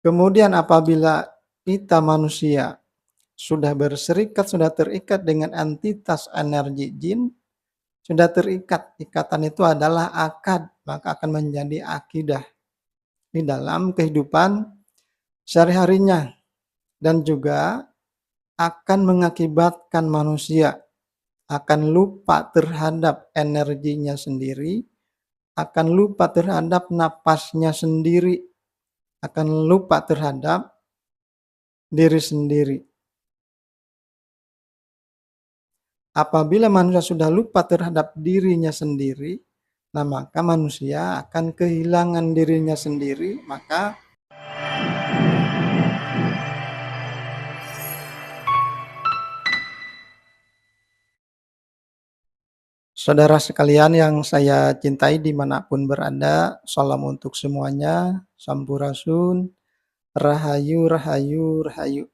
Kemudian apabila kita manusia sudah berserikat, sudah terikat dengan entitas energi jin, sudah terikat, ikatan itu adalah akad, maka akan menjadi akidah di dalam kehidupan sehari-harinya dan juga akan mengakibatkan manusia akan lupa terhadap energinya sendiri, akan lupa terhadap napasnya sendiri, akan lupa terhadap diri sendiri. Apabila manusia sudah lupa terhadap dirinya sendiri, nah maka manusia akan kehilangan dirinya sendiri, maka saudara sekalian yang saya cintai dimanapun berada, salam untuk semuanya, sampurasun, rahayu, rahayu, rahayu.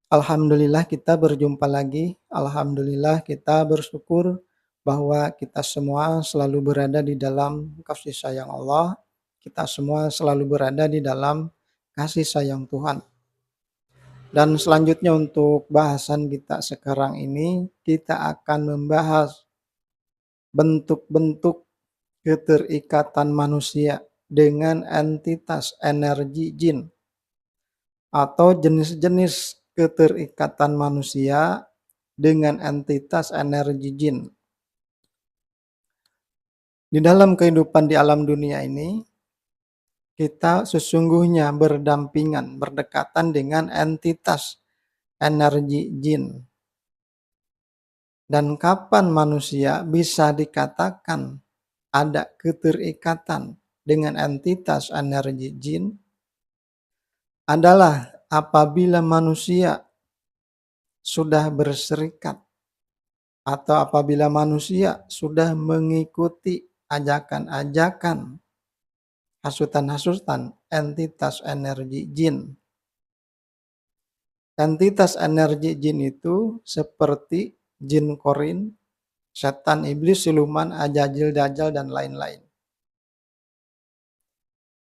Alhamdulillah kita berjumpa lagi, alhamdulillah kita bersyukur bahwa kita semua selalu berada di dalam kasih sayang Allah, kita semua selalu berada di dalam kasih sayang Tuhan. Dan selanjutnya untuk bahasan kita sekarang ini, kita akan membahas bentuk-bentuk keterikatan manusia dengan entitas energi jin atau jenis-jenis keterikatan manusia dengan entitas energi jin. Di dalam kehidupan di alam dunia ini, kita sesungguhnya berdampingan, berdekatan dengan entitas energi jin. Dan kapan manusia bisa dikatakan ada keterikatan dengan entitas energi jin adalah apabila manusia sudah berserikat atau apabila manusia sudah mengikuti ajakan-ajakan, hasutan-hasutan entitas energi jin. Entitas energi jin itu seperti jin korin, setan, iblis, siluman, ajajil, dajjal, dan lain-lain.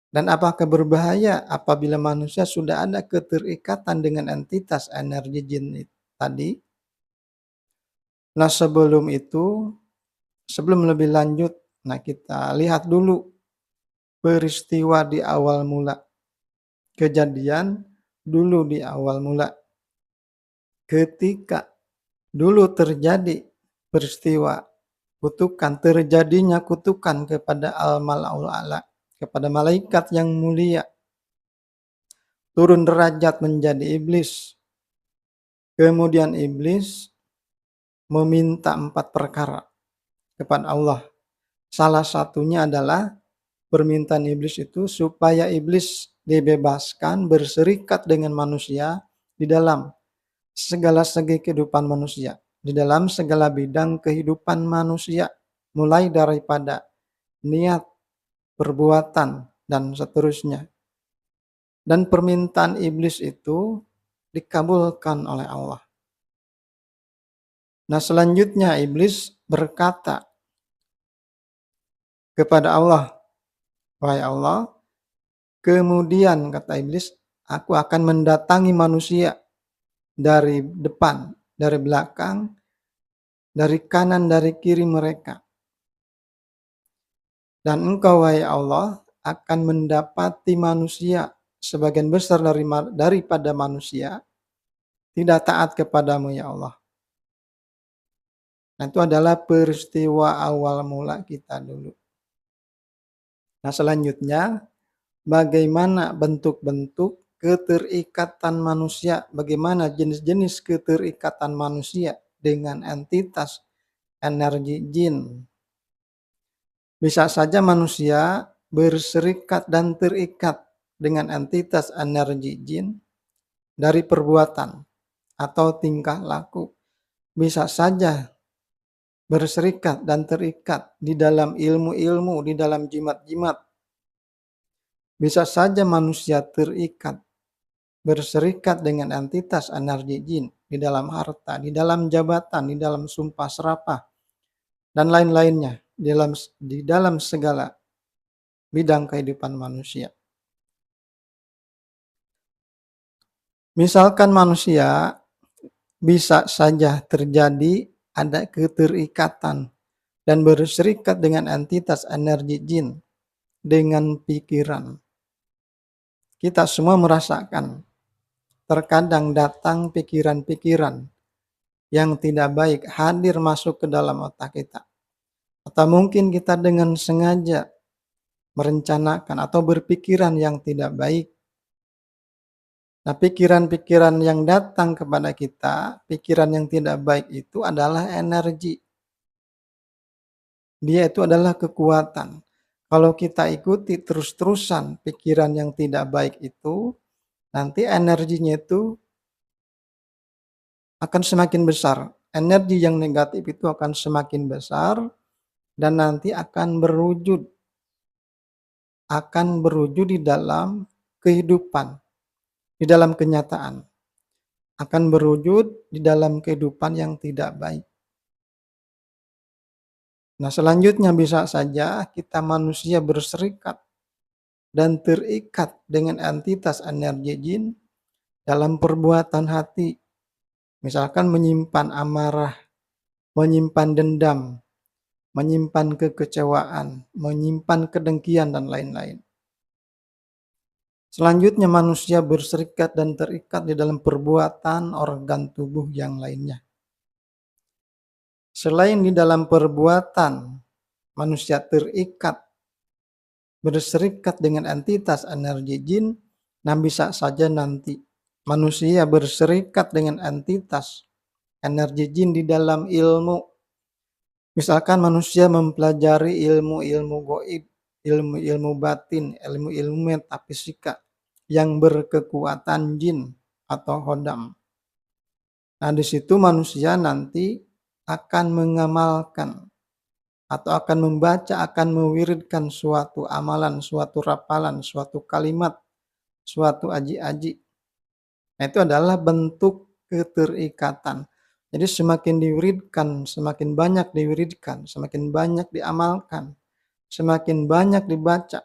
Dan apakah berbahaya apabila manusia sudah ada keterikatan dengan entitas energi jin tadi? Nah sebelum itu, sebelum lebih lanjut, nah kita lihat dulu peristiwa di awal mula. Kejadian dulu di awal mula. Ketika dulu terjadi peristiwa kutukan, terjadinya kutukan kepada al-mala'ul a'la, kepada malaikat yang mulia, turun derajat menjadi iblis. Kemudian iblis meminta 4 perkara kepada Allah. Salah satunya adalah permintaan iblis itu supaya iblis dibebaskan berserikat dengan manusia di dalam segala segi kehidupan manusia, di dalam segala bidang kehidupan manusia, mulai daripada niat, perbuatan, dan seterusnya. Dan permintaan iblis itu dikabulkan oleh Allah. Nah selanjutnya iblis berkata kepada Allah, "Wahai Allah, kemudian," kata iblis, "aku akan mendatangi manusia dari depan, dari belakang, dari kanan, dari kiri mereka. Dan engkau, wahai Allah, akan mendapati manusia, sebagian besar daripada manusia, tidak taat kepadamu ya Allah." Nah itu adalah peristiwa awal mula kita dulu. Nah selanjutnya, bagaimana bentuk-bentuk keterikatan manusia, bagaimana jenis-jenis keterikatan manusia dengan entitas energi jin. Bisa saja manusia berserikat dan terikat dengan entitas energi jin dari perbuatan atau tingkah laku. Bisa saja berserikat dan terikat di dalam ilmu-ilmu, di dalam jimat-jimat. Bisa saja manusia terikat, berserikat dengan entitas energi jin di dalam harta, di dalam jabatan, di dalam sumpah serapah, dan lain-lainnya di dalam segala bidang kehidupan manusia. Misalkan manusia bisa saja terjadi ada keterikatan dan berserikat dengan entitas energi jin dengan pikiran. Kita semua merasakan terkadang datang pikiran-pikiran yang tidak baik hadir masuk ke dalam otak kita. Atau mungkin kita dengan sengaja merencanakan atau berpikiran yang tidak baik. Nah, pikiran-pikiran yang datang kepada kita, pikiran yang tidak baik itu adalah energi. Dia itu adalah kekuatan. Kalau kita ikuti terus-terusan pikiran yang tidak baik itu, nanti energinya itu akan semakin besar. Energi yang negatif itu akan semakin besar dan nanti akan berwujud di dalam kehidupan, di dalam kenyataan. Akan berwujud di dalam kehidupan yang tidak baik. Nah, selanjutnya bisa saja kita manusia berserikat dan terikat dengan entitas energi jin dalam perbuatan hati. Misalkan menyimpan amarah, menyimpan dendam, menyimpan kekecewaan, menyimpan kedengkian, dan lain-lain. Selanjutnya manusia berserikat dan terikat di dalam perbuatan organ tubuh yang lainnya. Selain di dalam perbuatan, manusia terikat, berserikat dengan entitas energi jin, nah bisa saja nanti manusia berserikat dengan entitas energi jin di dalam ilmu. Misalkan manusia mempelajari ilmu-ilmu goib, ilmu-ilmu batin, ilmu-ilmu metafisika yang berkekuatan jin atau hodam. Nah, di situ manusia nanti akan mengamalkan atau akan membaca, akan mewiridkan suatu amalan, suatu rapalan, suatu kalimat, suatu aji-aji. Nah, itu adalah bentuk keterikatan. Jadi semakin diwiridkan, semakin banyak diwiridkan, semakin banyak diamalkan, semakin banyak dibaca,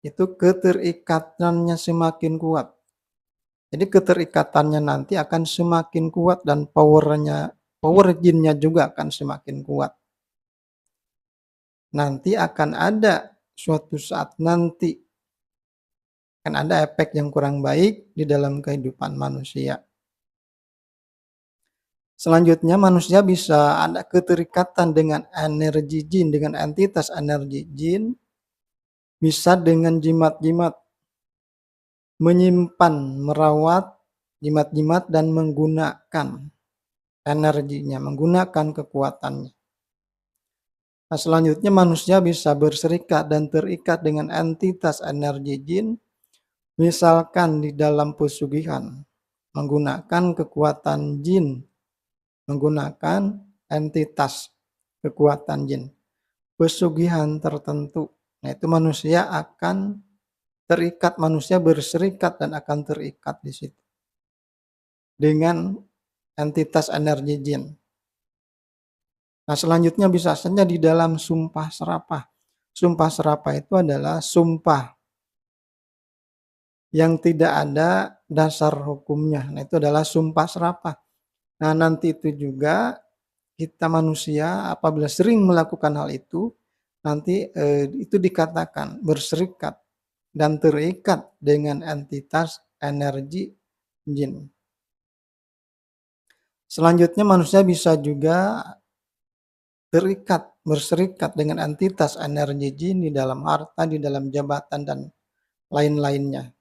itu keterikatannya semakin kuat. Jadi keterikatannya nanti akan semakin kuat dan power jinnya juga akan semakin kuat. Nanti akan ada suatu saat nanti akan ada efek yang kurang baik di dalam kehidupan manusia. Selanjutnya manusia bisa ada keterikatan dengan energi jin, dengan entitas energi jin, bisa dengan jimat-jimat, menyimpan, merawat jimat-jimat dan menggunakan energinya, menggunakan kekuatannya. Nah, selanjutnya manusia bisa berserikat dan terikat dengan entitas energi jin, misalkan di dalam pesugihan, menggunakan kekuatan jin, menggunakan entitas kekuatan jin, pesugihan tertentu. Nah, itu manusia akan terikat, manusia berserikat dan akan terikat di situ dengan entitas energi jin. Nah, selanjutnya bisa saja di dalam sumpah serapah. Sumpah serapah itu adalah sumpah yang tidak ada dasar hukumnya. Nah, itu adalah sumpah serapah. Nah, nanti itu juga kita manusia apabila sering melakukan hal itu, nanti itu dikatakan berserikat dan terikat dengan entitas energi jin. Selanjutnya manusia bisa juga berserikat dengan entitas energi jin di dalam harta, di dalam jabatan, dan lain-lainnya.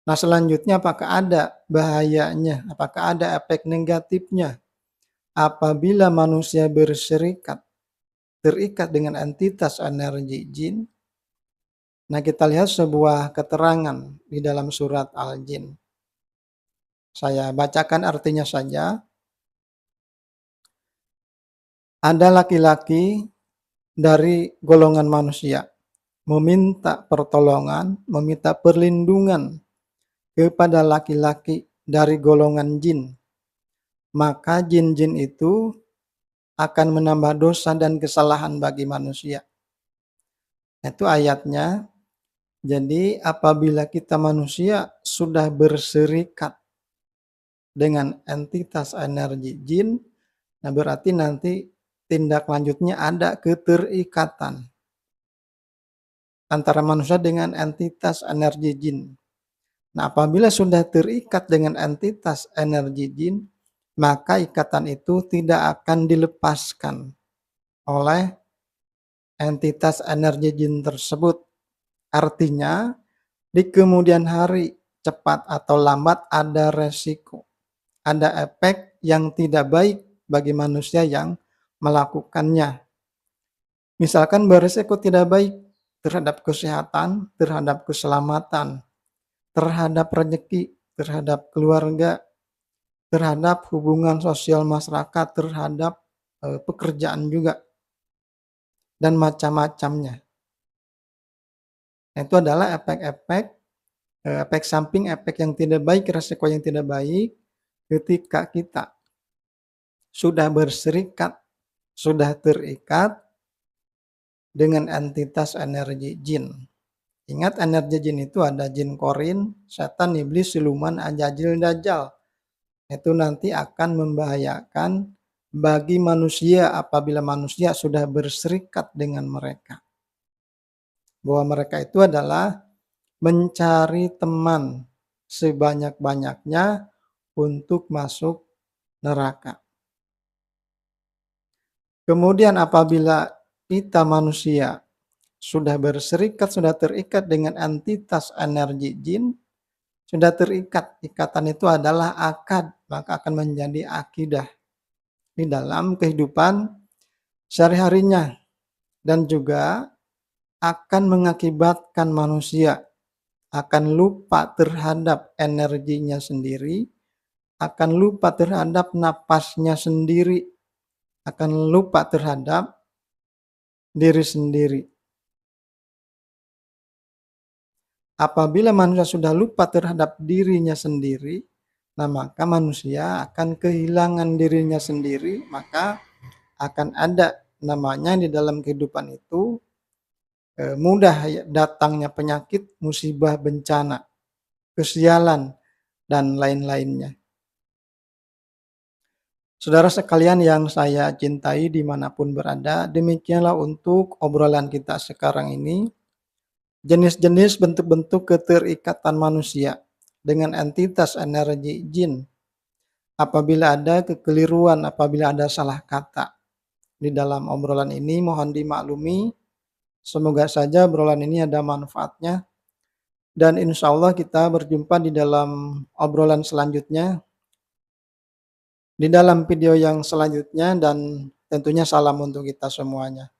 Nah, selanjutnya apakah ada bahayanya, apakah ada efek negatifnya apabila manusia terikat dengan entitas energi jin? Nah, kita lihat sebuah keterangan di dalam surat Al-Jin. Saya bacakan artinya saja. Ada laki-laki dari golongan manusia meminta pertolongan, meminta perlindungan kepada laki-laki dari golongan jin. Maka jin-jin itu akan menambah dosa dan kesalahan bagi manusia. Itu ayatnya. Jadi apabila kita manusia sudah berserikat dengan entitas energi jin, nah berarti nanti tindak lanjutnya ada keterikatan antara manusia dengan entitas energi jin. Nah, apabila sudah terikat dengan entitas energi jin, maka ikatan itu tidak akan dilepaskan oleh entitas energi jin tersebut. Artinya, di kemudian hari, cepat atau lambat ada resiko, ada efek yang tidak baik bagi manusia yang melakukannya. Misalkan beresiko tidak baik terhadap kesehatan, terhadap keselamatan, terhadap rezeki, terhadap keluarga, terhadap hubungan sosial masyarakat, terhadap pekerjaan juga, dan macam-macamnya. Itu adalah efek-efek, efek samping, efek yang tidak baik, resiko yang tidak baik ketika kita sudah berserikat, sudah terikat dengan entitas energi jin. Ingat, energi jin itu ada jin korin, setan, iblis, siluman, ajajil, dajjal. Itu nanti akan membahayakan bagi manusia apabila manusia sudah berserikat dengan mereka. Bahwa mereka itu adalah mencari teman sebanyak-banyaknya untuk masuk neraka. Kemudian apabila kita manusia sudah berserikat, sudah terikat dengan entitas energi jin, sudah terikat, ikatan itu adalah akad, maka akan menjadi akidah di dalam kehidupan sehari-harinya, dan juga akan mengakibatkan manusia akan lupa terhadap energinya sendiri, akan lupa terhadap napasnya sendiri, akan lupa terhadap diri sendiri. Apabila manusia sudah lupa terhadap dirinya sendiri, nah maka manusia akan kehilangan dirinya sendiri, maka akan ada namanya di dalam kehidupan itu mudah datangnya penyakit, musibah, bencana, kesialan, dan lain-lainnya. Saudara sekalian yang saya cintai dimanapun berada, demikianlah untuk obrolan kita sekarang ini. Jenis-jenis bentuk-bentuk keterikatan manusia dengan entitas energi jin. Apabila ada kekeliruan, apabila ada salah kata di dalam obrolan ini, mohon dimaklumi. Semoga saja obrolan ini ada manfaatnya. Dan insya Allah kita berjumpa di dalam obrolan selanjutnya, di dalam video yang selanjutnya, dan tentunya salam untuk kita semuanya.